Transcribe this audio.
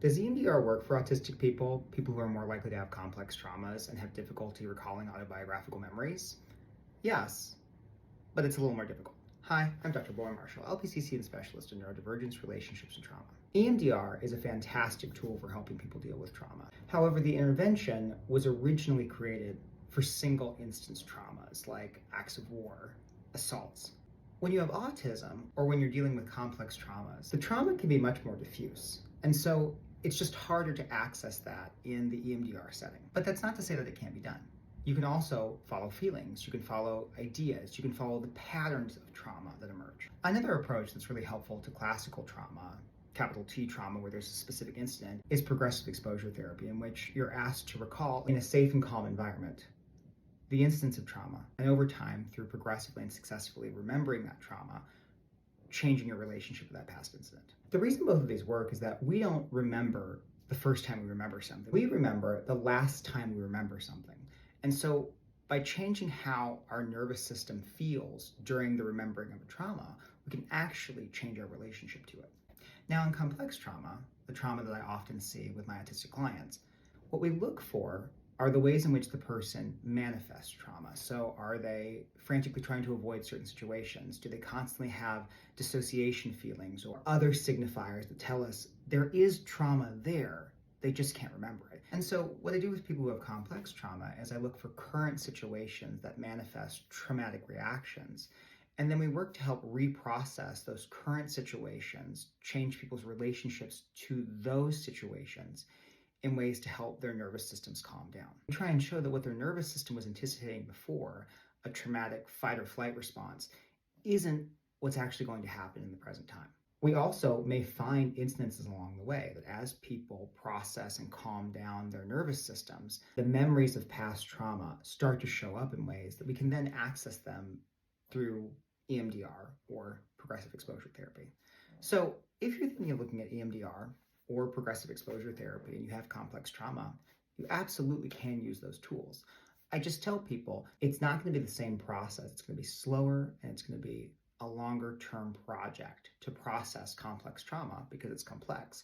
Does EMDR work for autistic people, people who are more likely to have complex traumas and have difficulty recalling autobiographical memories? Yes, but it's a little more difficult. Hi, I'm Dr. Boy Marshall, LPCC and specialist in neurodivergence, relationships, and trauma. EMDR is a fantastic tool for helping people deal with trauma. However, the intervention was originally created for single instance traumas like acts of war, assaults. When you have autism or when you're dealing with complex traumas, the trauma can be much more diffuse. And so it's just harder to access that in the EMDR setting. But that's not to say that it can't be done. You can also follow feelings, you can follow ideas, you can follow the patterns of trauma that emerge. Another approach that's really helpful to classical trauma, capital T trauma, where there's a specific incident, is progressive exposure therapy, in which you're asked to recall in a safe and calm environment the instance of trauma, and over time, through progressively and successfully remembering that trauma, changing your relationship with that past incident. The reason both of these work is that we don't remember the first time we remember something. We remember the last time we remember something. And so by changing how our nervous system feels during the remembering of a trauma, we can actually change our relationship to it. Now, in complex trauma, the trauma that I often see with my autistic clients, what we look for are the ways in which the person manifests trauma. So are they frantically trying to avoid certain situations? Do they constantly have dissociation feelings or other signifiers that tell us there is trauma there, they just can't remember it? And so what I do with people who have complex trauma is I look for current situations that manifest traumatic reactions. And then we work to help reprocess those current situations, change people's relationships to those situations in ways to help their nervous systems calm down. We try and show that what their nervous system was anticipating before, a traumatic fight or flight response, isn't what's actually going to happen in the present time. We also may find instances along the way that as people process and calm down their nervous systems, the memories of past trauma start to show up in ways that we can then access them through EMDR or progressive exposure therapy. So if you're thinking of looking at EMDR or progressive exposure therapy and you have complex trauma, you absolutely can use those tools. I just tell people it's not going to be the same process. It's going to be slower and it's going to be a longer term project to process complex trauma because it's complex.